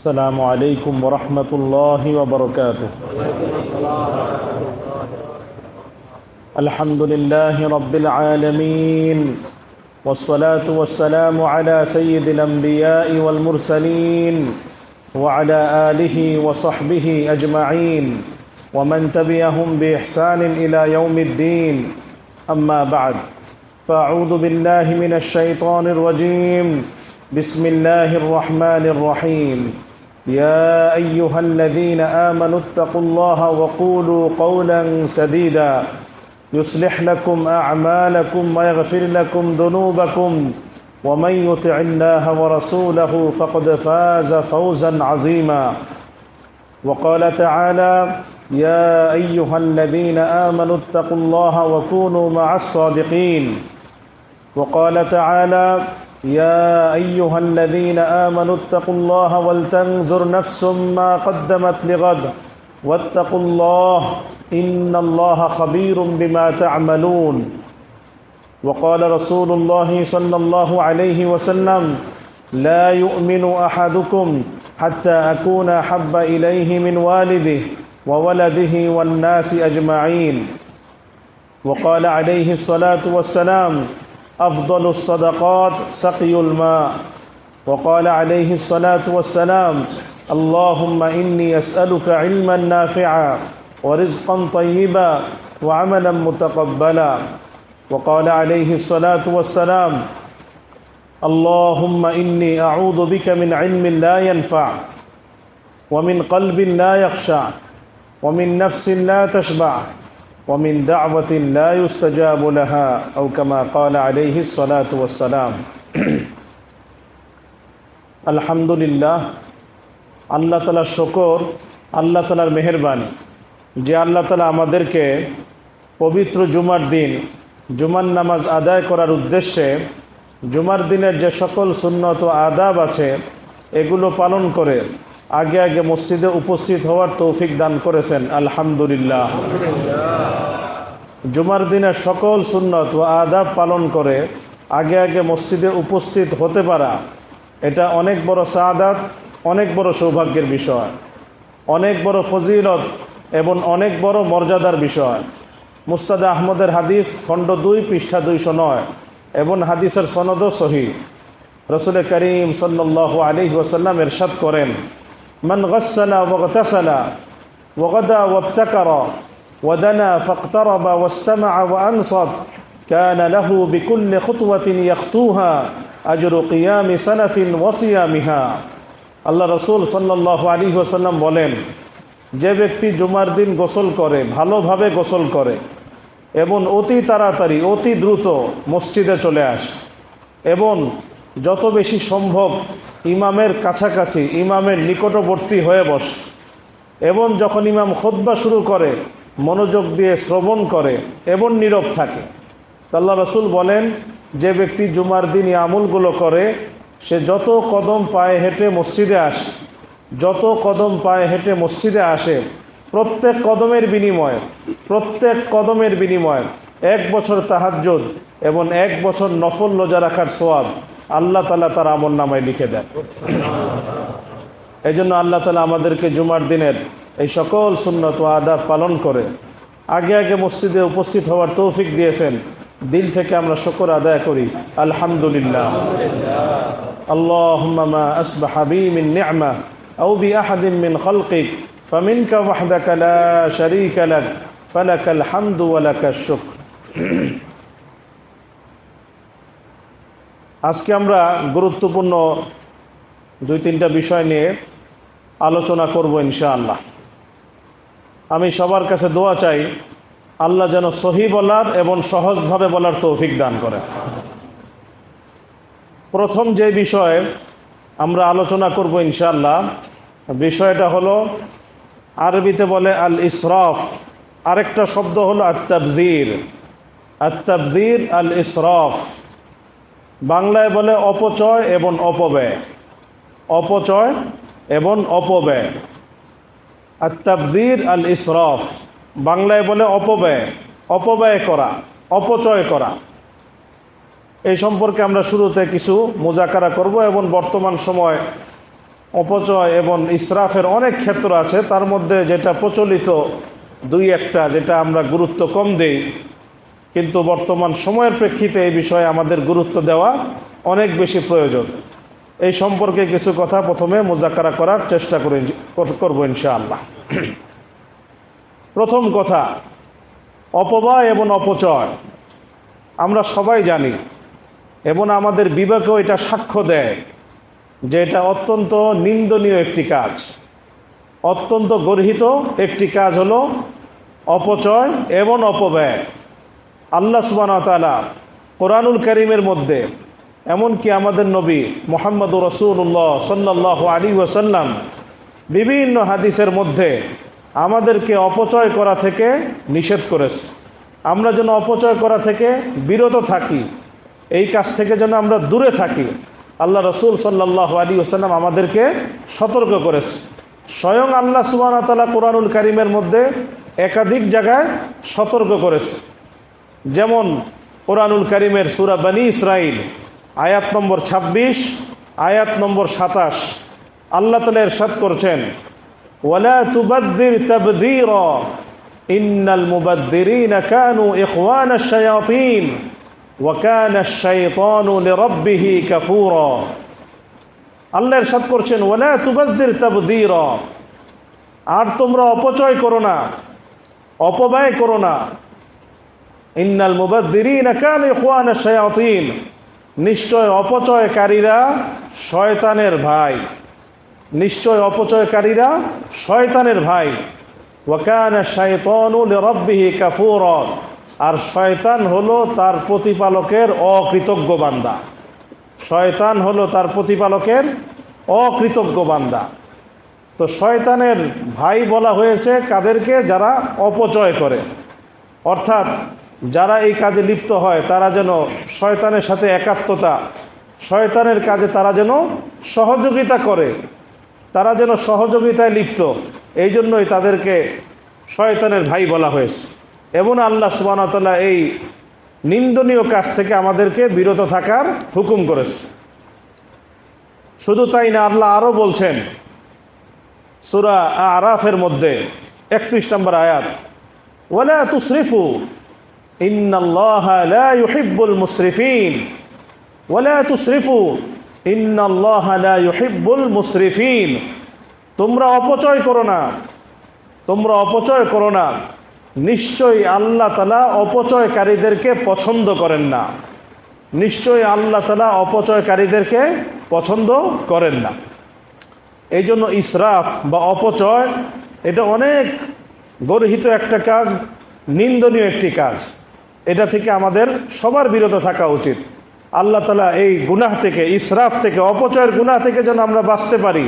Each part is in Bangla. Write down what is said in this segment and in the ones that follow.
السلام عليكم ورحمة الله وبركاته. الحمد لله رب العالمين، والصلاة والسلام على سيد الأنبياء والمرسلين وعلى آله وصحبه أجمعين ومن تبعهم بإحسان إلى يوم الدين. أما بعد، فأعوذ بالله من الشيطان الرجيم. بسم الله الرحمن الرحيم. يا أيها الذين آمنوا اتقوا الله وقولوا قولا سديدا يصلح لكم أعمالكم ويغفر لكم ذنوبكم ومن يطع الله ورسوله فقد فاز فوزا عظيما. وقال تعالى: يا أيها الذين آمنوا اتقوا الله وكونوا مع الصادقين. وقال تعالى: يا أيها الذين آمنوا اتقوا الله ولتنظر نفس ما قدمت لغد واتقوا الله إن الله خبير بما تعملون. وقال رسول الله صلى الله عليه وسلم: لا يؤمن أحدكم حتى أكون أحب إليه من والده وولده والناس أجمعين. وقال عليه الصلاة والسلام: أفضل الصدقات سقي الماء. وقال عليه الصلاة والسلام: اللهم إني أسألك علما نافعا ورزقا طيبا وعملا متقبلا. وقال عليه الصلاة والسلام: اللهم إني أعوذ بك من علم لا ينفع ومن قلب لا يخشع ومن نفس لا تشبع ومن دعوة لا يستجاب لها أو كما قال عليه الصلاة والسلام. আলহামদুলিল্লাহ, আল্লাহ তাআলার শুকর, আল্লাহ তাআলার মেহেরবানি যে আল্লাহ তাআলা আমাদেরকে পবিত্র জুমার দিন জুমার নামাজ আদায় করার উদ্দেশ্যে জুমার দিনের যে সকল সুন্নত ও আদাব আছে এগুলো পালন করে আগে আগে মসজিদে উপস্থিত হওয়ার তৌফিক দান করেছেন। আলহামদুলিল্লাহ। জুমার দিনের সকল সুন্নত ও আদাব পালন করে আগে আগে মসজিদে উপস্থিত হতে পারা, এটা অনেক বড় সাআদাত, অনেক বড় সৌভাগ্যের বিষয়, অনেক বড় ফজিলত এবং অনেক বড় মর্যাদার বিষয়। মুস্তাদ আহমদের হাদিস খণ্ড 2 পৃষ্ঠা 209 এবং হাদিসের সনদও সহিহ। রাসূল করিম সাল্লাল্লাহু আলাইহি ওয়াসাল্লাম ইরশাদ করেন: মান গাসসালা ওয়াগতাসালা ওয়াগাদা ওয়াবতাকারা ওয়াদানা ফাকতারাবা ওয়াস্তামাআ ওয়াআনসাত কানা লাহু বিকুল্লি খুতওয়াতিন ইয়াখতুহা আজরু কিয়ামি সানাতিন ওয়া সিয়ামিহা। আল্লাহ রাসূল সাল্লাল্লাহু আলাইহি ওয়াসাল্লাম বলেন, যে ব্যক্তি জুমার দিন গোসল করে, ভালোভাবে গোসল করে এবং অতি তাড়াতাড়ি অতি দ্রুত মসজিদে চলে আসে এবং যত বেশি সম্ভব ইমামের কাছাকাছি ইমামের নিকটবর্তী হয়ে বসে এবং যখন ইমাম খুতবা শুরু করে মনোযোগ দিয়ে শ্রবণ করে এবং নীরব থাকে। আল্লাহ রাসূল বলেন, যে ব্যক্তি জুমার দিন এই আমলগুলো করে সে যত কদম পায়ে হেঁটে মসজিদে আসে, যত কদম পায়ে হেঁটে মসজিদে আসে, প্রত্যেক কদমের বিনিময়ে 1 বছর তাহাজ্জুদ এবং 1 বছর নফল রোজা রাখার সওয়াব আল্লাহ তাআলা তার আমলনামায় লিখে দেন। এই জন্য আল্লাহ তাআলা আমাদেরকে জুমার দিনের এই সকল সুন্নত ও আদাব পালন করে আগে আগে মসজিদে উপস্থিত হওয়ার তৌফিক দিয়েছেন। দিল থেকে আমরা শুকর আদায় করি, আলহামদুলিল্লাহ। আল্লাহুম্মা মা আসবাহা বি মিন নি'মা আও বি আহাদিন মিন খালকিক ফামিনকা ওয়াহদাকা লা শারীকা লাক ফালাকাল হামদু ওয়া লাকাশ শুকর। আজকে আমরা গুরুত্বপূর্ণ 2-3টা বিষয় নিয়ে আলোচনা করব ইনশাআল্লাহ। আমি সবার কাছে দোয়া চাই, আল্লাহ যেন সহি বলার এবং সহজভাবে বলার তৌফিক দান করেন। প্রথম যে বিষয়ে আমরা আলোচনা করব ইনশাআল্লাহ, বিষয়টা হলো, আরবিতে বলে আল ইসরাফ, আরেকটা শব্দ হলো আত-তাবযীর। আত-তাবযীর আল ইসরাফ, বাংলায় বলে অপচয় এবং অপব্যয়। অপচয় এবং অপব্যয়, আত-তাবযীর আল ইসরাফ, বাংলায় বলে অপব্যয়, অপব্যয় করা, অপচয় করা। এই সম্পর্কে আমরা শুরুতে কিছু মুজাকারা করব এবং বর্তমান সময় অপচয় এবং ইসরাফের অনেক ক্ষেত্র আছে, তার মধ্যে যেটা প্রচলিত দুই একটা যেটা আমরা গুরুত্ব কম দেই, কিন্তু বর্তমান সময়ের প্রেক্ষিতে এই বিষয়ে আমাদের গুরুত্ব দেওয়া অনেক বেশি প্রয়োজন। এই সম্পর্কে কিছু কথা প্রথমে মুযাক্কারা করার চেষ্টা করব ইনশাআল্লাহ। প্রথম কথা, অপব্যয় এবং অপচয় আমরা সবাই জানি এবং আমাদের বিবেকও এটা সাক্ষ্য দেয় যে এটা অত্যন্ত নিন্দনীয় একটি কাজ, অত্যন্ত গর্হিত একটি কাজ হলো অপচয় এবং অপব্যয়। আল্লাহ সুবহানাহু ওয়া তাআলা কোরআনুল কারীমের মধ্যে, এমনকি আমাদের নবী মুহাম্মদুর রাসূলুল্লাহ সাল্লাল্লাহু আলাইহি ওয়াসাল্লাম বিভিন্ন হাদিসের মধ্যে আমাদেরকে অপচয় করা থেকে নিষেধ করেছে। আমরা যেন অপচয় করা থেকে বিরত থাকি, এই কাজ থেকে যেন আমরা দূরে থাকি, আল্লাহ রাসূল সাল্লাল্লাহু আলাইহি ওয়াসাল্লাম আমাদেরকে সতর্ক করেছে। স্বয়ং আল্লাহ সুবহানাহু ওয়া তাআলা কোরআনুল কারীমের মধ্যে একাধিক জায়গায় সতর্ক করেছে। যেমন কোরআনুল কারীমের সূরা বনী ইসরাঈল আয়াত নম্বর 26, আয়াত নম্বর 27 আল্লাহ তাআলা ইরশাদ করছেন, ওয়ালা তুবাদদির তাবদীরা ইন্নাল মুবাদদিরিনা কানু ইখওয়ানাশ শায়াতিন ওয়া কানাশ শাইতানু লিরাব্বিহি কাফুরা। আল্লাহ ইরশাদ করছেন, ওয়ালা তুবাদদির তাবদীরা, আর তোমরা অপচয় করো না, অপব্যয় করো না। ইন্নাল মুবাদদিরিনা কানু ইখওয়ানাশ শায়াতিন, নিশ্চয় অপচয়কারীরা শয়তানের ভাই, নিশ্চয় অপচয়কারীরা শয়তানের ভাই। ওয়া কানা শাইতানু লিরাব্বিহি কাফুরা, আর শয়তান হলো তার প্রতিপালকের অকৃতজ্ঞ বান্দা, শয়তান হলো তার প্রতিপালকের অকৃতজ্ঞ বান্দা। তো শয়তানের ভাই বলা হয়েছে কাদেরকে? যারা অপচয় করে, অর্থাৎ যারা এই কাজে লিপ্ত হয় তারা যেন শয়তানের সাথে একাত্মতা, শয়তানের কাজে তারা যেন সহযোগিতা করে, তারা যেন সহযোগিতায় লিপ্ত, এই জন্যই তাদেরকে শয়তানের ভাই বলা হয়েছে। এবং আল্লাহ সুবহানাহু ওয়া তাআলা এই নিন্দনীয় কাজ থেকে আমাদেরকে বিরত থাকার হুকুম করেছে। শুধু তাই না, আল্লাহ আরও বলছেন সূরা আরাফের মধ্যে 31 নম্বর আয়াত, ওয়ালা তুসরিফু ইন্নাল্লাহা লা ইউহিব্বুল মুসরিফিন, ওয়ালা তুসরিফু ইন্নাল্লাহা লা ইউহিব্বুল মুসরিফিন, তোমরা অপচয় করো না, তোমরা অপচয় করো না, নিশ্চয়ই আল্লাহ তাআলা অপচয়কারীদেরকে পছন্দ করেন না, নিশ্চয়ই আল্লাহ তাআলা অপচয়কারীদেরকে পছন্দ করেন না। এই জন্য ইসরাফ বা অপচয় এটা অনেক গর্হিত একটা কাজ, নিন্দনীয় একটি কাজ, এটা থেকে আমাদের সবার বিরত থাকা উচিত। আল্লাহ তাআলা এই গুনাহ থেকে, ইসরাফ থেকে, অপচয়ের গুনাহ থেকে যেন আমরা বাঁচতে পারি,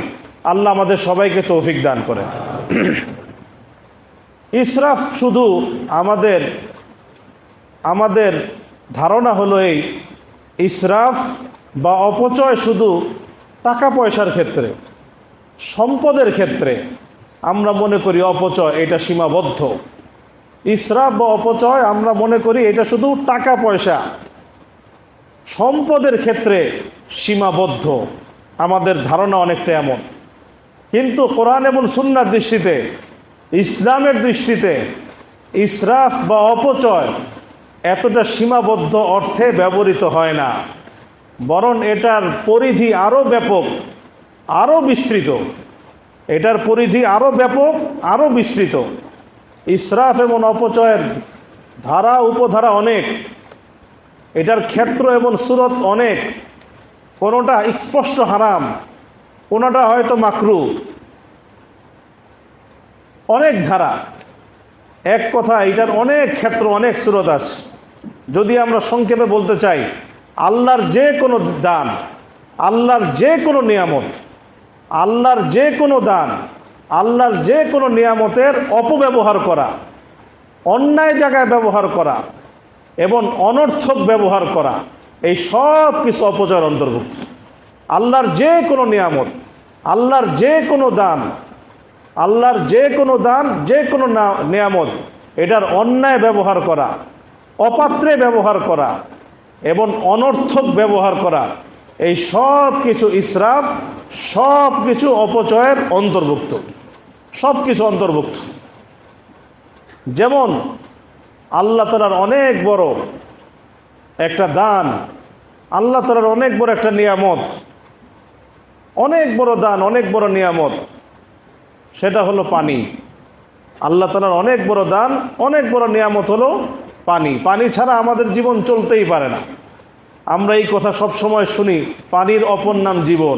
আল্লাহ আমাদের সবাইকে তৌফিক দান করেন। ইসরাফ শুধু আমাদের ধারণা হলো এই ইসরাফ বা অপচয় শুধু টাকা পয়সার ক্ষেত্রে, সম্পদের ক্ষেত্রে আমরা মনে করি অপচয় এটা সীমাবদ্ধ। ইসরাফ বা অপচয় আমরা মনে করি এটা শুধু টাকা পয়সা, সম্পদের ক্ষেত্রে সীমাবদ্ধ, আমাদের ধারণা অনেকটা এমন। কিন্তু কোরআন এবং সুন্নাহর দৃষ্টিতে, ইসলামের দৃষ্টিতে ইসরাফ বা অপচয় এতটা সীমাবদ্ধ অর্থে ব্যবহৃত হয় না, বরং এটার পরিধি আরও ব্যাপক, আরও বিস্তৃত, এটার পরিধি আরও ব্যাপক, আরও বিস্তৃত। ইসরাফ এবং অপচয়ের ধারা উপধারা অনেক, এটার ক্ষেত্র এবং সুরত অনেক, কোনোটা স্পষ্ট হারাম, কোনোটা হয়তো মাকরু, অনেক ধারা। এক কথা, এটার অনেক ক্ষেত্র, অনেক সুরত আছে। যদি আমরা সংক্ষেপে বলতে চাই, আল্লাহর যে কোনো দান, আল্লাহর যে কোনো নিয়ামত, আল্লাহর যে কোনো দান, আল্লাহর যে কোনো নিয়ামতের অপব্যবহার করা, অন্যায় জায়গায় ব্যবহার করা এবং অনর্থক ব্যবহার করা, এই সব কিছু অপচয়ের অন্তর্ভুক্ত। আল্লাহর যে কোনো নিয়ামত, আল্লাহর যে কোনো দান, আল্লাহর যে কোনো দান, যে কোনো নিয়ামত, এটার অন্যায় ব্যবহার করা, অপাত্রে ব্যবহার করা এবং অনর্থক ব্যবহার করা, এই সব কিছু ইসরাফ, সব কিছু অপচয়ের অন্তর্ভুক্ত, সব কিছু অন্তর্ভুক্ত। যেমন আল্লাহ তাআলার অনেক বড় একটা দান, আল্লাহ তাআলার অনেক বড় একটা নিয়ামত, অনেক বড় দান, অনেক বড় নিয়ামত, সেটা হলো পানি। আল্লাহ তাআলার অনেক বড় দান, অনেক বড় নিয়ামত হলো পানি। পানি ছাড়া আমাদের জীবন চলতেই পারে না। আমরা এই কথা সব সময় শুনি, পানির অপর নাম জীবন,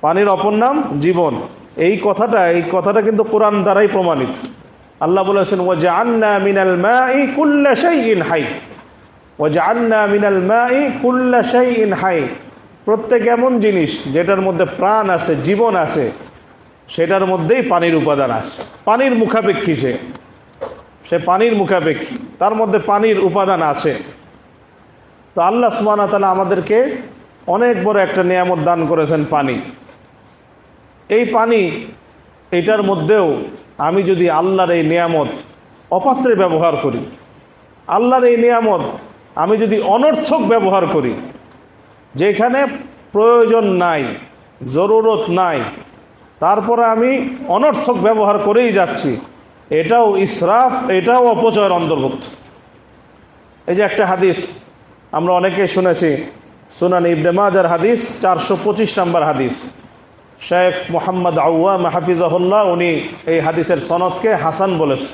পানির অপর নাম জীবন। এই কথাটা কিন্তু কোরআন দ্বারাই প্রমাণিত। আল্লাহ বলেছেন ওয়াজআলনা মিনাল মাই কুল্লা শাইইন হাই, ওয়াজআলনা মিনাল মাই কুল্লা শাইইন হাই। প্রত্যেক এমন জিনিস যেটার মধ্যে প্রাণ আছে, জীবন আছে, সেটার মধ্যেই পানির উপাদান আছে। পানির মুখাপেক্ষী সে পানির মুখাপেক্ষী, তার মধ্যে পানির উপাদান আছে। তো আল্লাহ সুবহানাহু ওয়া তাআলা আমাদেরকে অনেক বড় একটা নিয়ামত দান করেছেন, পানি। এই পানি, এটার মধ্যেও আমি যদি আল্লাহর এই নিয়ামত অপাত্রে ব্যবহার করি, আল্লাহর এই নিয়ামত আমি যদি অনর্থক ব্যবহার করি, যেখানে প্রয়োজন নাই, জরুরত নাই, তারপরে আমি অনর্থক ব্যবহার করেই যাচ্ছি, এটাও ইসরাফ, এটাও অপচয়ের অন্তর্ভুক্ত। এই যে একটা হাদিস আমরা অনেকেই শুনেছি, সুনান ইবনে মাজার হাদিস, 425 নম্বর হাদিস। শেখ মোহাম্মদ আউয়াম হাফিজাহুল্লাহ উনি এই হাদিসের সনদকে হাসান বলেছেন।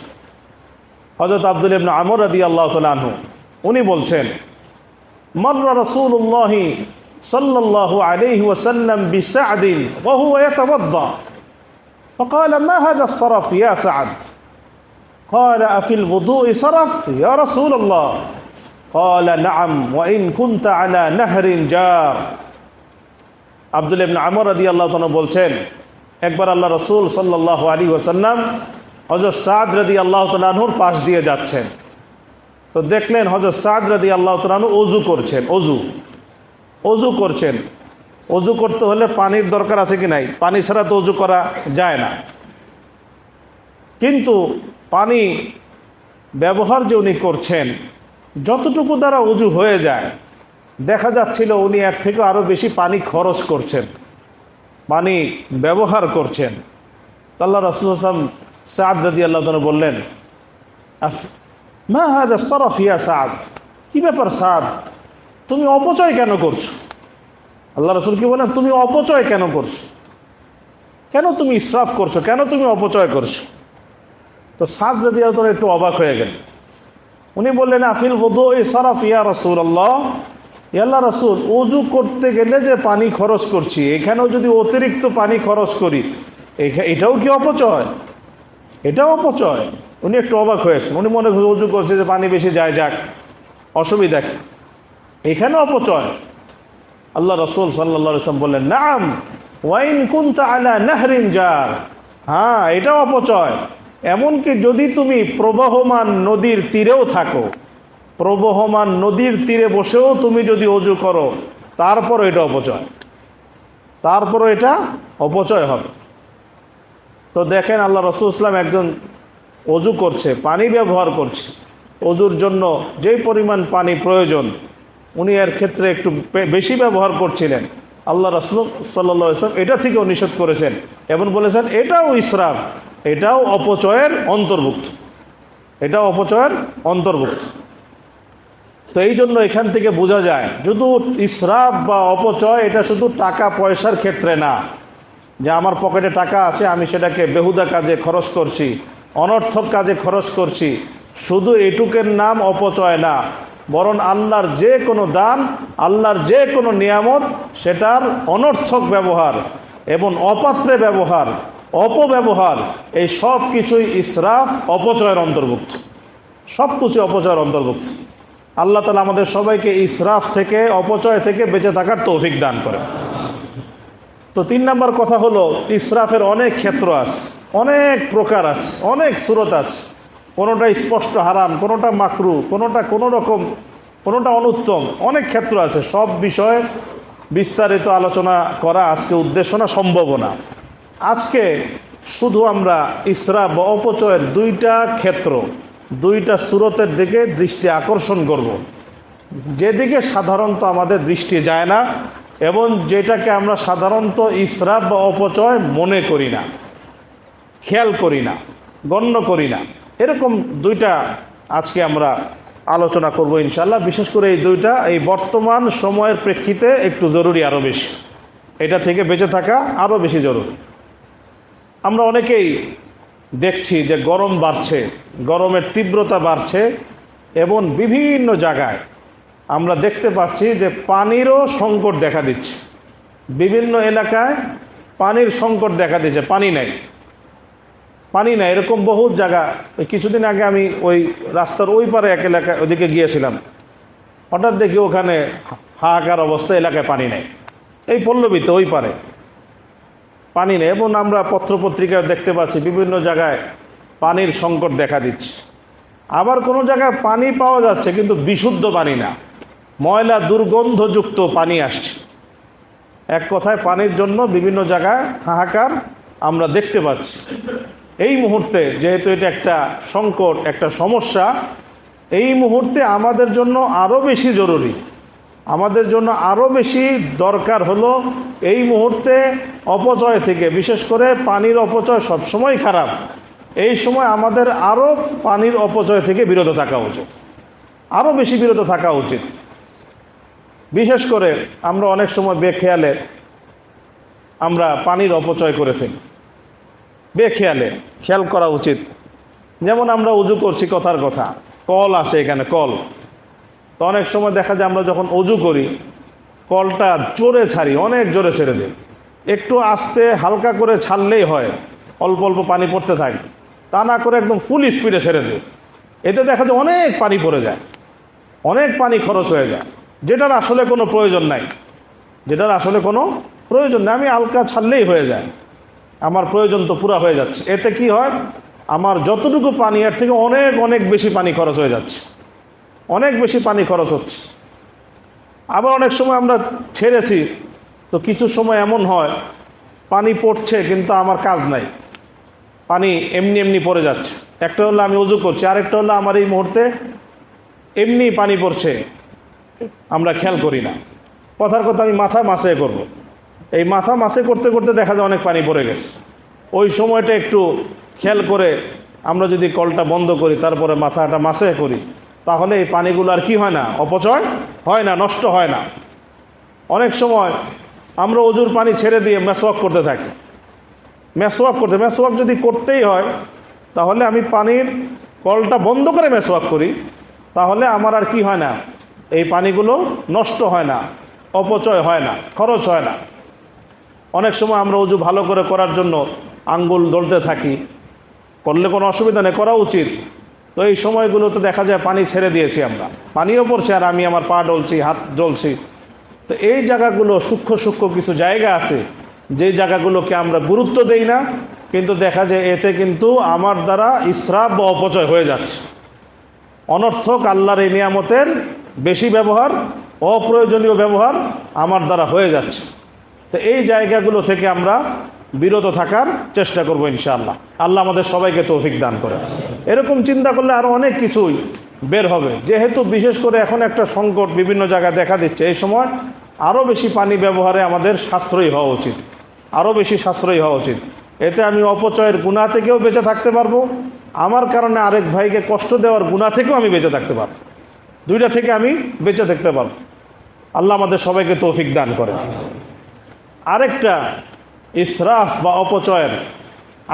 হযরত আব্দুল্লাহ ইবনে আমর রাদিয়াল্লাহু তাআলা আনহু উনি বলছেন, মাররা রাসূলুল্লাহ সাল্লাল্লাহু আলাইহি ওয়াসাল্লাম বিসা'দিন ওয়া হুয়া ইয়াতাওয়াদ্দা فقال ما هذا الصرف يا سعد؟ قال أفي الوضوء صرف يا رسول الله؟ قال نعم وإن كنت على نهر جار। আব্দুল্লাহ ইবনে আমর রাদিয়াল্লাহু তাআলা বলছেন, একবার আল্লাহ রাসূল সাল্লাল্লাহু আলাইহি ওয়াসাল্লাম হযরত সাদ রাদিয়াল্লাহু তাআলা আনহুর পাশ দিয়ে যাচ্ছেন। তো দেখলেন হযরত সাদ রাদিয়াল্লাহু তাআলা আনহু ওযু করছেন। ওযু করছেন। ওযু করতে হলে পানির দরকার আছে কি নাই? পানি ছাড়া তো ওযু করা যায় না। কিন্তু পানি ব্যবহার যে উনি করছেন, যতটুকু দ্বারা ওযু হয়ে যায়, দেখা যাচ্ছিল উনি এর থেকে আরো বেশি পানি খরচ করছেন, পানি ব্যবহার করছেন। আল্লাহ রাসূল সাল্লাল্লাহু আলাইহি ওয়াসাল্লাম সাদ রাদিয়াল্লাহু তাআলা বললেন, মা হাযা সরফ ইয়া সাদ? কি ব্যাপার সাদ, তুমি অপচয় কেন করছো? আল্লাহ রাসূল কি বলেন, তুমি অপচয় কেন করছো? কেন তুমি ইসরাফ করছো? কেন তুমি অপচয় করছো? তো সাদ রাদিয়াল্লাহু তাআলা একটু অবাক হয়ে গেলেন। উনি বললেন, আফিল ওযুই সরফ ইয়া রাসূলুল্লাহ, ইয়া আল্লাহর রাসূল, ওযু করতে গেলে যে পানি খরচ করছি, এখানেও যদি অতিরিক্ত পানি খরচ করি, এটাও কি অপচয়? এটাও অপচয়। উনি একটু অবাক হয়েছেন। উনি মনে করে ওযু করছে যে পানি বেশি যায়, যাক, অসুবিধা কি, এখানে অপচয়? আল্লাহ রাসূল সাল্লাল্লাহু আলাইহি ওয়াসাল্লাম বললেন, নাম ওয়া ইন কুনতা আলা নাহরিন জার। হ্যাঁ, এটাও অপচয়। এমনকি যদি তুমি প্রবাহমান নদীর তীরেও থাকো, প্রবাহমান নদীর তীরে বসেও তুমি যদি ওযু করো, তারপরও এটা অপচয়, তারপরও এটা অপচয় হবে। তো দেখেন, আল্লাহ রাসূল সাল্লাল্লাহু আলাইহি ওয়াসাল্লাম একজন ওযু করছে, পানি ব্যবহার করছে, ওযুর জন্য যেই পরিমাণ পানি প্রয়োজন উনি এর ক্ষেত্রে একটু বেশি ব্যবহার করছিলেন। আল্লাহ রাসূল সাল্লাল্লাহু আলাইহি ওয়াসাল্লাম এটা থেকেও নিষেধ করেছেন এবং বলেছেন এটাও ইসরাফ, এটাও অপচয়ের অন্তর্ভুক্ত, এটাও অপচয়ের অন্তর্ভুক্ত। তো এই জন্য এখান থেকে বোঝা যায়, শুধু ইসরাফ বা অপচয় এটা শুধু টাকা পয়সার ক্ষেত্রে না, যে আমার পকেটে টাকা আছে আমি সেটাকে বেহুদা কাজে খরচ করছি, অনর্থক কাজে খরচ করছি, শুধু এটুকের নাম অপচয় না, বরং আল্লাহর যে কোনো দান, আল্লাহর যে কোনো নিয়ামত, সেটার অনর্থক ব্যবহার এবং অপাত্রে ব্যবহার, অপব্যবহার, এই সব কিছুই ইসরাফ, অপচয়ের অন্তর্ভুক্ত, সব কিছু অপচয়ের অন্তর্ভুক্ত। আল্লাহ তাআলা আমাদের সবাইকে ইসরাফ থেকে, অপচয় থেকে বেঁচে থাকার তৌফিক দান করে। তো 3 নম্বর কথা হলো, ইসরাফের অনেক ক্ষেত্র আছে, অনেক প্রকার আছে, অনেক সূরত আছে। কোনোটা স্পষ্ট হারাম, কোনোটা মাকরু, কোনোটা কোনো রকম, কোনোটা অনুত্তম, অনেক ক্ষেত্র আছে। সব বিষয়ে বিস্তারিত আলোচনা করা আজকে উদ্দেশ্য না, সম্ভব না। আজকে শুধু আমরা ইসরাফ বা অপচয়ের 2টা ক্ষেত্র, 2টা সূরতের দিকে দৃষ্টি আকর্ষণ করব, যেদিকে সাধারণত আমাদের দৃষ্টি যায় না, এবং যেটাকে আমরা সাধারণত ইসরাফ বা অপচয় মনে করি না, খেয়াল করি না, গণ্য করি না। এরকম দুইটা আজকে আমরা আলোচনা করব ইনশাআল্লাহ। বিশেষ করে এই দুইটা এই বর্তমান সময়ের প্রেক্ষিতে একটু জরুরি, আরও বেশি, এটা থেকে বেঁচে থাকা আরও বেশি জরুরি। আমরা অনেকেই দেখছি যে গরম বাড়ছে, গরমের তীব্রতা বাড়ছে এবং বিভিন্ন জায়গায় আমরা দেখতে পাচ্ছি যে পানিরও সংকট দেখা দিচ্ছে। বিভিন্ন এলাকায় পানির সংকট দেখা দিচ্ছে, পানি নাই, পানি নাই, এরকম বহু জায়গা। কিছুদিন আগে আমি ওই রাস্তার ওই পারে এক এলাকায় ওদিকে গিয়েছিলাম, হঠাৎ দেখি ওখানে হাহাকার অবস্থা, এলাকায় পানি নেই। এই পল্লবীতে ওই পারে পানি নেই। এবং আমরা পত্রপত্রিকায় দেখতে পাচ্ছি বিভিন্ন জায়গায় পানির সংকট দেখা দিচ্ছে। আবার কোনো জায়গায় পানি পাওয়া যাচ্ছে কিন্তু বিশুদ্ধ পানি না, ময়লা দুর্গন্ধযুক্ত পানি আসছে। এক কথায় পানির জন্য বিভিন্ন জায়গায় হাহাকার আমরা দেখতে পাচ্ছি। এই মুহূর্তে যেহেতু এটা একটা সংকট, একটা সমস্যা, এই মুহূর্তে আমাদের জন্য আরও বেশি জরুরি, আমাদের জন্য আরও বেশি দরকার হলো এই মুহূর্তে অপচয় থেকে, বিশেষ করে পানির অপচয় সবসময় খারাপ, এই সময় আমাদের আরও পানির অপচয় থেকে বিরত থাকা উচিত, আরও বেশি বিরত থাকা উচিত। বিশেষ করে আমরা অনেক সময় বেখেয়ালে আমরা পানির অপচয় করে ফেলি, বেখেয়ালে, খেয়াল করা উচিত। যেমন আমরা উজু করছি, কথার কথা, কল আসে এখানে, কল, তো অনেক সময় দেখা যায় আমরা যখন উজু করি কলটা জোরে ছাড়ি, অনেক জোরে ছেড়ে দিই, একটু আস্তে হালকা করে ছাড়লেই হয়, অল্প অল্প পানি পড়তে থাকে, তা না করে একদম ফুল স্পিডে ছেড়ে দিই। এতে দেখা যায় অনেক পানি পড়ে যায়, অনেক পানি খরচ হয়ে যায়, যেটার আসলে কোনো প্রয়োজন নাই, যেটার আসলে কোনো প্রয়োজন নেই। আমি হালকা ছাড়লেই হয়ে যায়, আমার প্রয়োজন তো পুরা হয়ে যাচ্ছে। এতে কি হয়, আমার যতটুকু পানি এর থেকে অনেক অনেক বেশি পানি খরচ হয়ে যাচ্ছে, অনেক বেশি পানি খরচ হচ্ছে। আবার অনেক সময় আমরা ছেড়েছি, তো কিছু সময় এমন হয় পানি পড়ছে কিন্তু আমার কাজ নাই, পানি এমনি এমনি পড়ে যাচ্ছে। একটা হলো আমি উজু করছি, আরেকটা হলো আমার এই মুহূর্তে এমনি পানি পড়ছে, আমরা খেয়াল করি না। কথার কথা আমি মাথা মাসে করব, এই মাথা মাসে করতে করতে দেখা যায় অনেক পানি পড়ে গেছে। ওই সময়টা একটু খেয়াল করে আমরা যদি কলটা বন্ধ করি, তারপরে মাথাটা মাসে করি, তাহলে এই পানিগুলো আর কি হয় না, অপচয় হয় না, নষ্ট হয় না। অনেক সময় আমরা অজুর পানি ছেড়ে দিয়ে মেসওয়াক করতে থাকি, মেসওয়াক যদি করতেই হয় তাহলে আমি পানির কলটা বন্ধ করে মেসওয়াক করি, তাহলে আমার আর কি হয় না, এই পানিগুলো নষ্ট হয় না, অপচয় হয় না, খরচ হয় না। অনেক সময় আমরা অজু ভালো করে করার জন্য আঙ্গুল ডলতে থাকি, করলে কোনো অসুবিধা নেই, করা উচিত। তো এই সময়গুলোতে দেখা যায় পানি ছেড়ে দিয়েছি আমরা, পানিও পড়ছে আর আমি আমার পা ডলছি, হাত ডলছি। তো এই জায়গাগুলো সূক্ষ্ম সূক্ষ্ম কিছু জায়গা আছে, যে জায়গাগুলোকে আমরা গুরুত্ব দেই না, কিন্তু দেখা যায় এতে কিন্তু আমার দ্বারা ইসরাফ বা অপচয় হয়ে যাচ্ছে। অনর্থক আল্লাহর এই নিয়ামতের বেশি ব্যবহার, অপ্রয়োজনীয় ব্যবহার আমার দ্বারা হয়ে যাচ্ছে। তো এই জায়গাগুলো থেকে আমরা বিরত থাকার চেষ্টা করব ইনশাআল্লাহ। আল্লাহ আমাদের সবাইকে তৌফিক দান করে। এরকম চিন্তা করলে আরও অনেক কিছুই বের হবে। যেহেতু বিশেষ করে এখন একটা সংকট বিভিন্ন জায়গায় দেখা দিচ্ছে, এই সময় আরও বেশি পানি ব্যবহারে আমাদের সাশ্রয়ী হওয়া উচিত, আরও বেশি সাশ্রয়ী হওয়া উচিত। এতে আমি অপচয়ের গুনাহ থেকেও বেঁচে থাকতে পারবো, আমার কারণে আরেক ভাইকে কষ্ট দেওয়ার গুনাহ থেকেও আমি বেঁচে থাকতে পারবো, দুইটা থেকে আমি বেঁচে থাকতে পারবো। আল্লাহ আমাদের সবাইকে তৌফিক দান করে। আরেকটা ইসরাফ বা অপচয়ের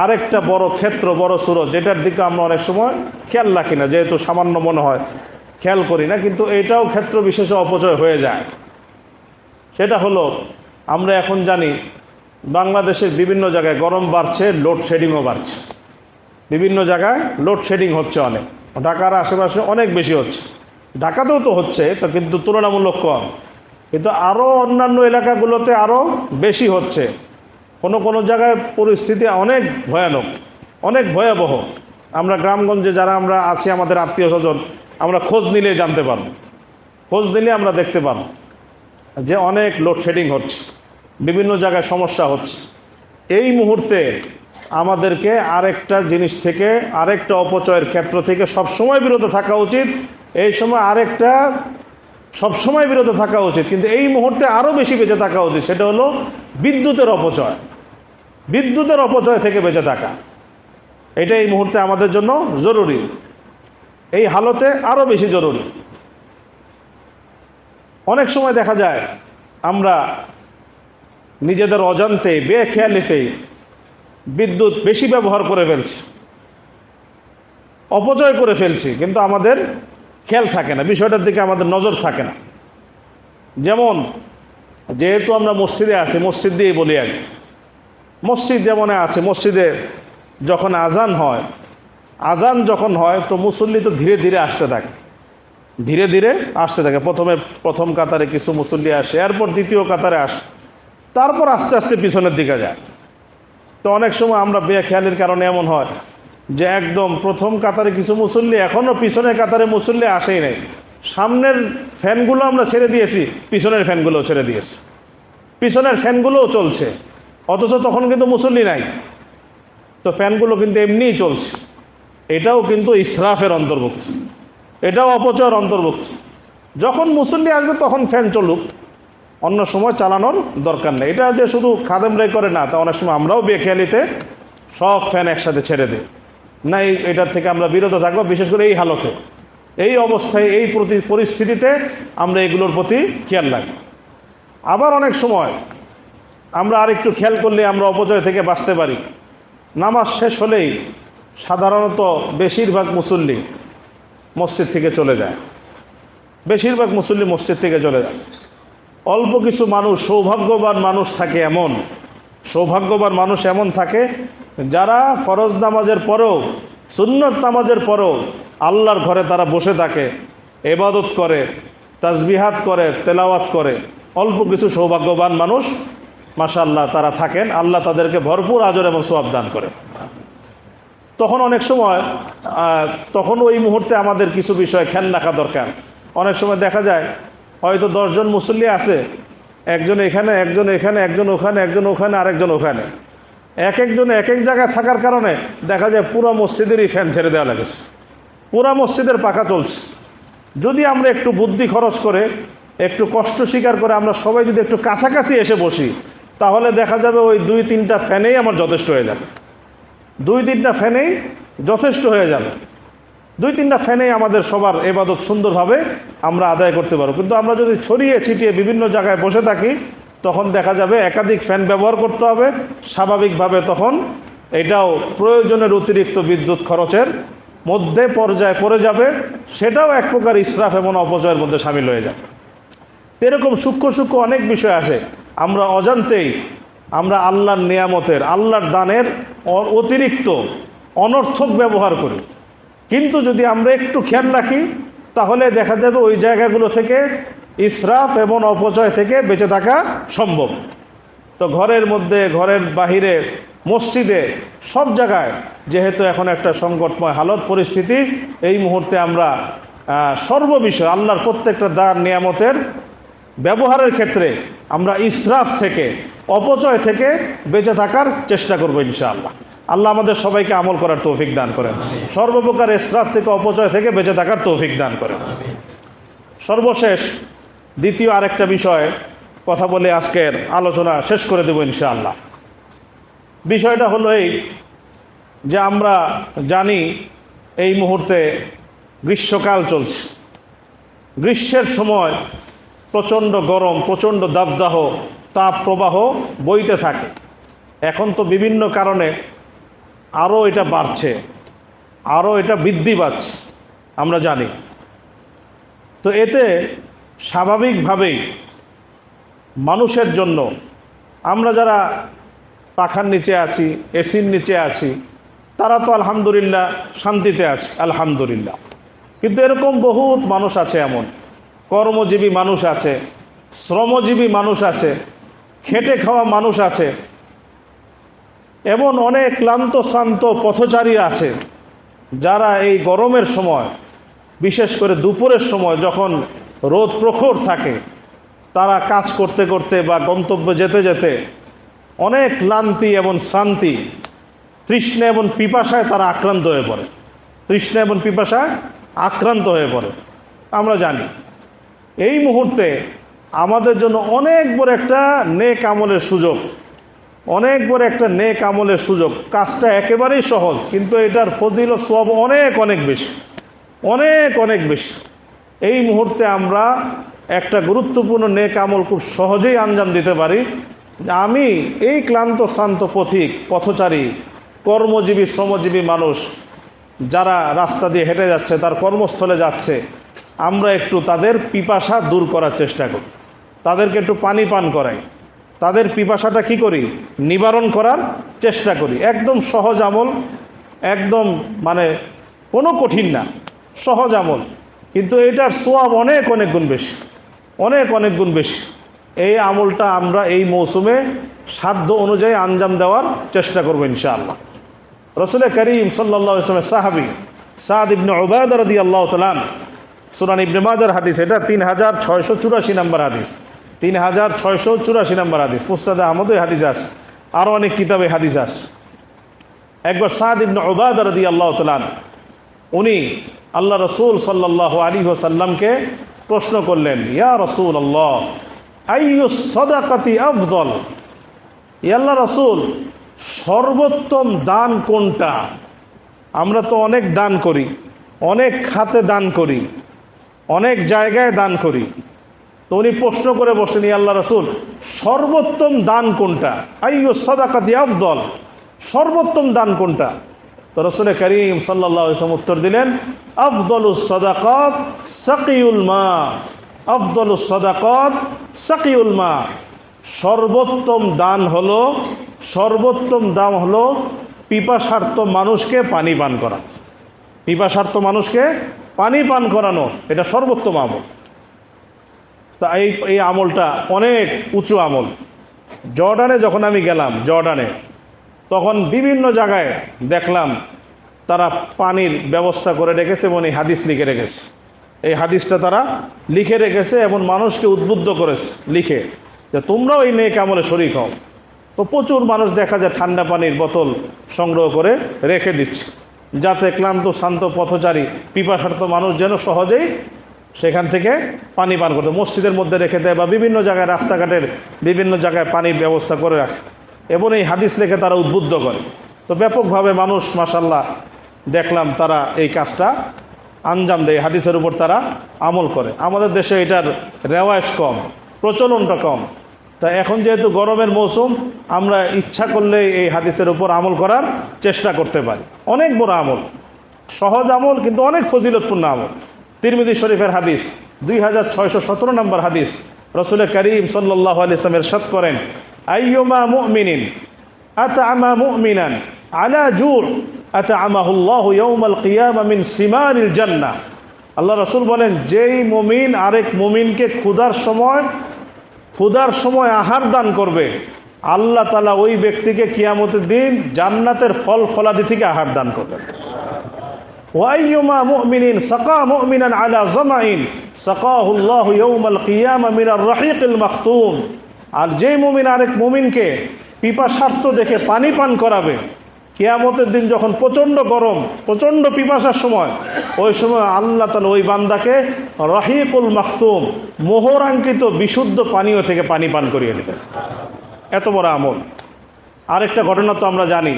আরেকটা বড় ক্ষেত্র, বড় সুরত, যেটার দিকে আমরা অনেক সময় খেয়াল রাখি না, যেহেতু সামান্য মনে হয়, খেয়াল করি না, কিন্তু এটাও ক্ষেত্র বিশেষে অপচয় হয়ে যায়। সেটা হলো, আমরা এখন জানি বাংলাদেশের বিভিন্ন জায়গায় গরম বাড়ছে, লোডশেডিংও বাড়ছে, বিভিন্ন জায়গায় লোডশেডিং হচ্ছে অনেক, ঢাকার আশেপাশে অনেক বেশি হচ্ছে, ঢাকাতেও তো হচ্ছে, তো কিন্তু তুলনামূলক কম, কিন্তু আরও অন্যান্য এলাকাগুলোতে আরও বেশি হচ্ছে। কোনো কোনো জায়গায় পরিস্থিতি অনেক ভয়ানক, অনেক ভয়াবহ। আমরা গ্রামগঞ্জে যারা আমরা আছি, আমাদের আত্মীয় স্বজন, আমরা খোঁজ নিলে জানতে পারব, খোঁজ নিলে আমরা দেখতে পারব যে অনেক লোডশেডিং হচ্ছে, বিভিন্ন জায়গায় সমস্যা হচ্ছে। এই মুহূর্তে আমাদেরকে আরেকটা জিনিস থেকে, আরেকটা অপচয়ের ক্ষেত্র থেকে সবসময় বিরত থাকা উচিত। এই সময় আরেকটা সবসময় বিরত থাকা উচিত, কিন্তু এই মুহূর্তে আরও বেশি বেঁচে থাকা উচিত। সেটা হলো বিদ্যুতের অপচয়, বিদ্যুতের অপচয় থেকে বেঁচে থাকা। এটা এই মুহূর্তে আমাদের জন্য জরুরি, এই হালতে আরও বেশি জরুরি। অনেক সময় দেখা যায় আমরা নিজেদের অজান্তে বেখেয়ালিতেই বিদ্যুৎ বেশি ব্যবহার করে ফেলছি, অপচয় করে ফেলছি, কিন্তু আমাদের খেয়াল থাকে না, বিষয়টার দিকে আমাদের নজর থাকে না। যেমন যেহেতু আমরা মসজিদে আছি, মসজিদ দিয়েই বলি আগে, মসজিদ যেমন আছে, মসজিদে যখন আজান হয়, আজান যখন হয় তো মুসল্লি তো ধীরে ধীরে আসতে থাকে, ধীরে ধীরে আসতে থাকে। প্রথমে প্রথম কাতারে কিছু মুসল্লি আসে, এরপর দ্বিতীয় কাতারে আসে, তারপর আস্তে আস্তে পিছনের দিকে যায়। তো অনেক সময় আমরা বেখেয়ালির কারণে এমন হয় যে একদম প্রথম কাতারে কিছু মুসল্লি, এখনও পিছনের কাতারে মুসল্লি আসেই নাই। সামনের ফ্যানগুলো আমরা ছেড়ে দিয়েছি, পিছনের ফ্যানগুলোও ছেড়ে দিয়েছি, পিছনের ফ্যানগুলোও চলছে, অথচ তখন কিন্তু মুসল্লি নাই, তো ফ্যানগুলো কিন্তু এমনিই চলছে। এটাও কিন্তু ইসরাফের অন্তর্ভুক্ত, এটাও অপচয়ের অন্তর্ভুক্ত। যখন মুসল্লি আসবে তখন ফ্যান চলুক, অন্য সময় চালানোর দরকার নেই। এটা যে শুধু খাদেমরাই করে না, তা অনেক সময় আমরাও বেখেয়ালিতে সব ফ্যান একসাথে ছেড়ে দিই না। এটার থেকে আমরা বিরত থাকবো, বিশেষ করে এই হালতে, এই অবস্থায়, এই পরিস্থিতিতে আমরা এগুলোর প্রতি খেয়াল রাখবো। আবার অনেক সময় আমরা আরেকটু খেয়াল করলে আমরা অপচয় থেকে বাঁচতে পারি। নামাজ শেষ হলেই সাধারণত বেশিরভাগ মুসল্লি মসজিদ থেকে চলে যায়, বেশিরভাগ মুসল্লি মসজিদ থেকে চলে যায়। অল্প কিছু মানুষ, সৌভাগ্যবান মানুষ থাকে, এমন সৌভাগ্যবান মানুষ এমন থাকে যারা ফরজ নামাজের পরেও, সুন্নত নামাজের পরেও আল্লাহর ঘরে তারা বসে থাকে, ইবাদত করে, তাসবিহাত করে, তেলাওয়াত করে। অল্প কিছু সৌভাগ্যবান মানুষ মাশাআল্লাহ তারা থাকেন, আল্লাহ তাদেরকে ভরপুর আজর এবং সওয়াব দান করে। তখন অনেক সময় তখন ওই মুহূর্তে আমাদের কিছু বিষয় খেয়াল রাখা দরকার। অনেক সময় দেখা যায় হয়তো 10 জন মুসল্লি আছে, একজন এখানে, একজন এখানে, একজন ওখানে, একজন ওখানে, আরেকজন ওখানে, এক একজন এক এক জায়গায় থাকার কারণে দেখা যায় পুরো মসজিদেরই ফ্যান ছেড়ে দেওয়া লাগেছে, পুরো মসজিদের পাখা চলছে। যদি আমরা একটু বুদ্ধি খরচ করে, একটু কষ্ট স্বীকার করে আমরা সবাই যদি একটু কাছাকাছি এসে বসি, তাহলে দেখা যাবে ওই 2-3টা ফ্যানেই আমার যথেষ্ট হয়ে যাবে, 2-3টা ফ্যানেই যথেষ্ট হয়ে যাবে। 2-3টা ফ্যানেই আমাদের সবার ইবাদত সুন্দরভাবে আমরা আদায় করতে পারবো। কিন্তু আমরা যদি ছড়িয়ে ছিটিয়ে বিভিন্ন জায়গায় বসে থাকি, তখন দেখা যাবে একাধিক ফ্যান ব্যবহার করতে হবে। স্বাভাবিকভাবে তখন এটাও প্রয়োজনের অতিরিক্ত বিদ্যুৎ খরচের মধ্যে পর্যায়ে পড়ে যাবে, সেটাও এক প্রকার ইসরাফ এবং অপচয়ের মধ্যে সামিল হয়ে যাবে। এরকম সূক্ষ্ম সূক্ষ্ম অনেক বিষয় আছে, আমরা অজান্তেই আমরা আল্লাহর নিয়ামতের, আল্লাহর দানের অতিরিক্ত অনর্থক ব্যবহার করি। কিন্তু যদি আমরা একটু খেয়াল রাখি, তাহলে দেখা যাবে ওই জায়গাগুলো থেকে ইসরাফ এবং অপচয় থেকে বেঁচে থাকা সম্ভব। তো ঘরের মধ্যে, ঘরের বাহিরে, মসজিদে, সব জায়গায় যেহেতু এখন একটা সংকটময় হালত পরিস্থিতি, এই মুহূর্তে আমরা সর্ববিষয় আল্লাহর প্রত্যেকটা দান নিয়ামতের ব্যবহারের ক্ষেত্রে আমরা ইসরাফ থেকে, অপচয় থেকে বেঁচে থাকার চেষ্টা করব ইনশাআল্লাহ। আল্লাহ আমাদের সবাইকে আমল করার তৌফিক দান করেন, সর্বপ্রকার ইসরাফ থেকে, অপচয় থেকে বেঁচে থাকার তৌফিক দান করেন। সর্বশেষ দ্বিতীয় আরেকটা বিষয় কথা বলে আজকের আলোচনা শেষ করে দেব ইনশাআল্লাহ। বিষয়টা হলো এই যে আমরা জানি এই মুহূর্তে গ্রীষ্মকাল চলছে, গ্রীষ্মের সময় প্রচণ্ড গরম, প্রচণ্ড দাবদাহ, তাপ প্রবাহ বইতে থাকে। এখন তো বিভিন্ন কারণে আরও এটা বাড়ছে, আরও এটা বৃদ্ধি পাচ্ছে, আমরা জানি। তো এতে স্বাভাবিকভাবেই মানুষের জন্য, আমরা যারা পাখার নিচে আছি, এসির নিচে আছি, তারা তো আলহামদুলিল্লাহ শান্তিতে আছে, আলহামদুলিল্লাহ। কিন্তু এরকম বহুত মানুষ আছে, এমন কর্মজীবী মানুষ আছে, শ্রমজীবী মানুষ আছে, খেটে খাওয়া মানুষ আছে, এমন অনেক ক্লান্ত শ্রান্ত পথচারী আছে, যারা এই গরমের সময়, বিশেষ করে দুপুরের সময় যখন রোদ প্রখর থাকে, তারা কাজ করতে করতে বা গন্তব্যে যেতে যেতে অনেক ক্লান্তি এবং শ্রান্তি, তৃষ্ণা এবং পিপাসায় তারা আক্রান্ত হয়ে পড়ে, তৃষ্ণা এবং পিপাসায় আক্রান্ত হয়ে পড়ে, আমরা জানি। এই মুহূর্তে আমাদের জন্য অনেক বড় একটা নেক আমলের সুযোগ, অনেক বড় একটা নেক আমলের সুযোগ। কাজটা একেবারেই সহজ, কিন্তু এটার ফজিলত সওয়াব অনেক অনেক বেশি, অনেক অনেক বেশি। এই মুহূর্তে আমরা একটা গুরুত্বপূর্ণ নেক আমল খুব সহজেই আঞ্জাম দিতে পারি। আমি এই ক্লান্ত শ্রান্ত পথিক, পথচারী, কর্মজীবী, শ্রমজীবী মানুষ যারা রাস্তা দিয়ে হেঁটে যাচ্ছে, তার কর্মস্থলে যাচ্ছে, আমরা একটু তাদের পিপাসা দূর করার চেষ্টা করি, তাদেরকে একটু পানি পান করাই, তাদের পিপাসাটা কি করি, নিবারণ করার চেষ্টা করি। একদম সহজ আমল, একদম মানে কোনো কঠিন না, সহজ আমল, কিন্তু এটার সওয়াব অনেক অনেক গুণ বেশি, অনেক অনেক গুণ বেশি। এই আমলটা আমরা এই মৌসুমে সাধ্য অনুযায়ী আঞ্জাম দেওয়ার চেষ্টা করব ইনশাআল্লাহ। রাসূল করিম সাল্লাল্লাহু আলাইহি ওয়াসাল্লাম সাহাবী সাদ ইবনে উবাদা রাদিয়াল্লাহু তাআলা, সুনান ইবনে মাজার হাদিস, এটা 3684 নম্বর হাদিস, 3684 নম্বর হাদিস। মুসনাদ আহমদে হাদিস আছে, আরও অনেক কিতাবে হাদিস আছে। একবার সাদ ইবনে উবাদা রাদিয়াল্লাহু তাআলা উনি আল্লাহ রসুল সাল্লাল্লাহু আলাইহি ওয়াসাল্লামকে প্রশ্ন করলেন, ইয়া রাসূলুল্লাহ আইয়ু সাদাকাতি আফদল, ইয়া আল্লাহ রসুল সর্বোত্তম দান কোনটা? আমরা তো অনেক দান করি, অনেক খাতে দান করি, অনেক জায়গায় দান করি। তো উনি প্রশ্ন করে বসলেন, ইয়া আল্লাহ রসুল সর্বোত্তম দান কোনটা? আইয়ু সাদাকাতি আফদল, সর্বোত্তম দান কোনটা? তো রাসূল করিম সাল্লাল্লাহু আলাইহি ওয়াসাল্লাম উত্তর দিলেন, আফদলুস সাদাকাত সাকিউল মা, আফদলুস সাদাকাত সাকিউল মা, সর্বোত্তম দান হলো, সর্বোত্তম দাম হলো পিপাসার্ত মানুষকে পানি পান করা, পিপাসার্ত মানুষকে পানি পান করানো, এটা সর্বোত্তম আমল। তা এই আমলটা অনেক উঁচু আমল। জর্ডানে যখন আমি গেলাম, জর্ডানে, তখন বিভিন্ন জায়গায় দেখলাম তারা পানির ব্যবস্থা করে রেখেছে এবং এই হাদিস লিখে রেখেছে। এই হাদিসটা তারা লিখে রেখেছে এবং মানুষকে উদ্বুদ্ধ করেছে লিখে, যে তোমরাও এই নেক আমলে শরীক হও। তো প্রচুর মানুষ দেখা যায় ঠান্ডা পানির বোতল সংগ্রহ করে রেখে দিচ্ছে, যাতে ক্লান্ত শান্ত পথচারী পিপাসার্ত মানুষ যেন সহজেই সেখান থেকে পানি পান করতে, মসজিদের মধ্যে রেখে দেয় বা বিভিন্ন জায়গায় রাস্তাঘাটের বিভিন্ন জায়গায় পানির ব্যবস্থা করে রাখে এবং এই হাদিস লেখে তারা উদ্বুদ্ধ করে। তো ব্যাপকভাবে মানুষ মাশাআল্লাহ দেখলাম তারা এই কাজটা আঞ্জাম দেয়, হাদিসের উপর তারা আমল করে। আমাদের দেশে এটার রেওয়াজ কম, প্রচলনটা কম। তা এখন যেহেতু গরমের মৌসুম, আমরা ইচ্ছা করলে এই হাদিসের উপর আমল করার চেষ্টা করতে পারি। অনেক বড় আমল, সহজ আমল, কিন্তু অনেক ফজিলতপূর্ণ আমল। তিরমিজি শরীফের হাদিস 2617 নম্বর হাদিস, রাসূল করিম সাল্লাল্লাহু আলাইহি ওয়াসাল্লাম ইরশাদ করেন, আইয়ুমা মুমিনিন আতআমা মুমিনান আলা জুর আতআমাহুল্লাহু ইয়াওমাল কিয়ামা মিন সিমারিল জান্নাহ। আল্লাহ রাসূল বলেন, যেই মুমিন আরেক মুমিনকে ক্ষুধার সময় আহার দান করবে, আল্লাহ তাআলা ওই ব্যক্তিকে কিয়ামতের দিন জান্নাতের ফল ফলাদি থেকে আহার দান করবেন। ওয়াইয়ুমা মুমিনিন সাকা মুমিনান আলা জামাইন সাকাহুল্লাহু ইয়াওমাল কিয়ামা মিনার রাহিকিল মাখতুম। আর যেই মুমিন আরেক মুমিনকে পিপাসার্ত দেখে পানি পান করাবে, কিয়ামতের দিন যখন প্রচণ্ড গরম, প্রচণ্ড পিপাসার সময়, ওই সময় আল্লাহ তাআলা ওই বান্দাকে রাহিকুল মাখতুম, মোহরাঙ্কিত বিশুদ্ধ পানীয় থেকে পানি পান করিয়ে দেবে। এত বড় আমল। আরেকটা ঘটনা তো আমরা জানি,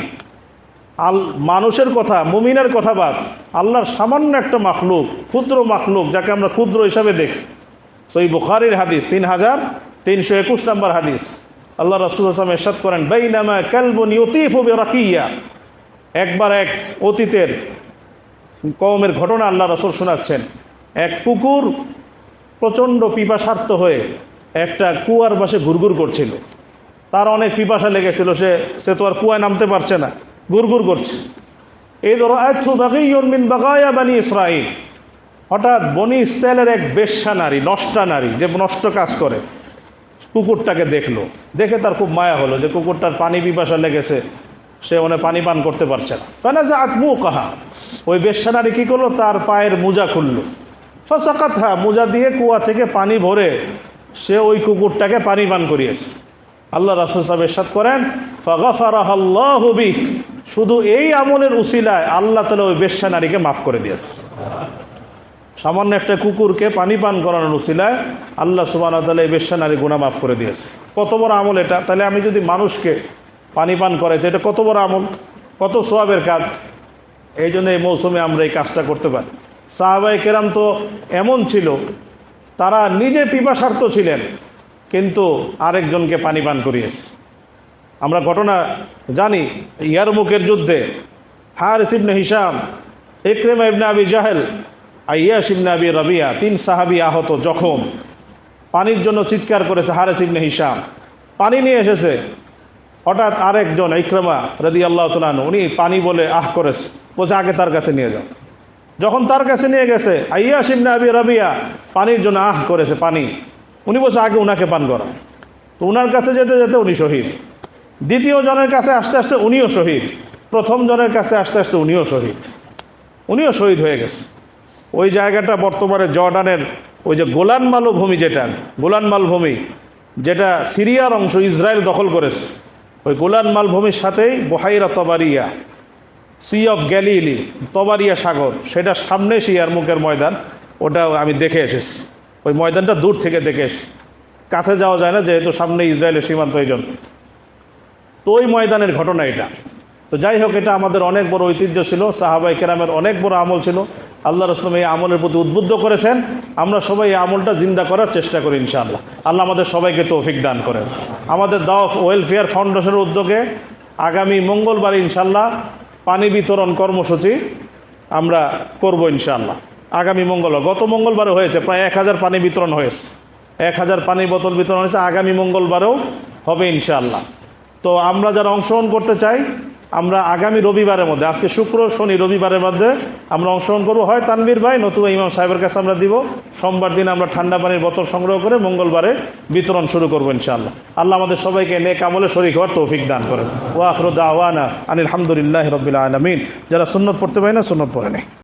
মানুষের কথা, মুমিনের কথা বাদ, আল্লাহর সামান্য একটা মাখলুক, ক্ষুদ্র মাখলুক, যাকে আমরা ক্ষুদ্র হিসাবে দেখি। সহিহ বুখারীর হাদিস 3321 নম্বর হাদিস, আল্লাহ রাসূল সাল্লাল্লাহু আলাইহি ওয়াসাল্লাম ইরশাদ করেন, বাইনামা কালবুন ইউতিফু বিরাকিয়া। একবার এক অতীতের কওমের ঘটনা আল্লাহ রাসূল শোনাচ্ছেন। এক কুকুর প্রচণ্ড পিপাসার্ত হয়ে একটা কুয়ার পাশে ঘুরঘুর করছিল। তার অনেক পিপাসা লেগেছিল, সে তো আর কুয়ায় নামতে পারছে না, ঘুরঘুর করছে। এই ধরো আইথু বাগিয়ুন মিন বাগায়া বানি ইসরাঈল, হঠাৎ বনি ইসরায়েলের এক বেশ্যা নারী, নষ্টা নারী, যে নষ্ট কাজ করে, কুকুরটাকে দেখলো। দেখে তার খুব মায়া হলো যে কুকুরটার পানি পিপাসা লেগেছে, সে ওনে পানি পান করতে পারছে না। ফানাজাআত মুকাহা, ওই বেশ্যা নারী কী করলো, তার পায়ের মোজা খুললো। ফাসাকাতহা, মোজা দিয়ে কুয়া থেকে পানি ভরে সে ওই কুকুরটাকে পানি পান করিয়েছে। আল্লাহ রাসূল সাহেব ইরশাদ করেন, ফাগাফারাহাল্লাহু বিহি, শুধু এই আমলের উসিলায় আল্লাহ তাআলা ওই বেশ্যা নারীকে মাফ করে দিয়েছে। সামান্য একটা কুকুরকে পানি পান করানোর উসিলায় আল্লাহ সুবহানাহু ওয়া তাআলা এই বেশ্যা নারী গুনাহ মাফ করে দিয়েছে। কত বড় আমল এটা! তাহলে আমি যদি মানুষকে পানি পান করাই তো এটা কত বড় আমল, কত সওয়াবের কাজ। এই জন্য এই মৌসুমে আমরা এই কাজটা করতে পারি। সাহাবায়ে কেরাম তো এমন ছিল, তারা নিজে পিপাসার্ত ছিলেন কিন্তু আরেকজনকে পানি পান করিয়েছে। আমরা ঘটনা জানি, ইয়ারমুকের যুদ্ধে হারিস ইবনে হিশাম, ইকরিমা ইবনে আবি জাহেল, আইয়াশ ইবনে আবি রাবিয়া, 3 সাহাবী আহত, জখম। পানির জন্য চিৎকার করেছে হারিস ইবনে হিশাম, পানি নিয়ে এসেছে। হঠাৎ আরেকজন ইকরিমা রাদিয়াল্লাহু তাআলা আনহু, উনি পানি বলে আহ করেছে, বলছে আগে তার কাছে নিয়ে যাও। যখন তার কাছে নিয়ে গেছে, আইয়াশ ইবনে আবি রাবিয়া পানির জন্য আহ করেছে পানি, উনি বলছে আগে উনাকে পান করা। তো উনার কাছে যেতে যেতে উনি শহীদ। দ্বিতীয় জনের কাছে আসতে আসতে উনিও শহীদ। প্রথম জনের কাছে আসতে আসতে উনিও শহীদ হয়ে গেছে। ওই জায়গাটা বর্তমানে জর্ডানের ওই যে গোলান মালভূমি, গোলান মালভূমি যেটা সিরিয়ার অংশ, ইসরায়েল দখল করেছে, ওই গোলান মালভূমির সাথেই বুহাইরা তবারিয়া, সি অফ গ্যালিলি, তবারিয়া সাগর, সেটা সামনে ইয়ারমুকের ময়দান। ওটা আমি দেখে এসেছি, ওই ময়দানটা দূর থেকে দেখে এসেছি, কাছে যাওয়া যায় না যেহেতু সামনে ইসরায়েলের সীমান্ত, এই জন্য। তো ওই ময়দানের ঘটনা এটা। তো যাই হোক, এটা আমাদের অনেক বড় ঐতিহ্য ছিল, সাহাবায়ে কেরামের অনেক বড় আমল ছিল। আল্লাহ রাসূল এই আমলের প্রতি উদ্বুদ্ধ করেছেন। আমরা সবাই এই আমলটা জিন্দা করার চেষ্টা করি ইনশাআল্লাহ। আল্লাহ আমাদের সবাইকে তৌফিক দান করেন। আমাদের দাওয়াত ওয়েলফেয়ার ফাউন্ডেশনের উদ্যোগে আগামী মঙ্গলবার ইনশাআল্লাহ পানি বিতরণ কর্মসূচি আমরা করব ইনশাআল্লাহ। আগামী মঙ্গলবার, গত মঙ্গলবারে হয়েছে, প্রায় 1000 পানি বিতরণ হয়েছে, 1000 পানি বোতল বিতরণ হয়েছে। আগামী মঙ্গলবারেও হবে ইনশাআল্লাহ। তো আমরা যারা অংশগ্রহণ করতে চাই, আমরা আগামী রবিবারের মধ্যে, আজকে শুক্র শনি রবিবারের মধ্যে আমরা অংশগ্রহণ করবো। হয় তানভীর ভাই নতুবা ইমাম সাহেবের কাছে আমরা দিব। সোমবার দিন আমরা ঠান্ডা পানির বোতল সংগ্রহ করে মঙ্গলবারে বিতরণ শুরু করবো ইনশাআল্লাহ। আল্লাহ আমাদের সবাইকে নেক আমলে শরীক হওয়ার তৌফিক দান করেন। ওয়া আখিরু দাওয়ানা আনিল হামদুলিল্লাহি রাব্বিল আলামিন। যারা সুন্নত পড়তে পারে না, সুন্নত পড়ে নেই।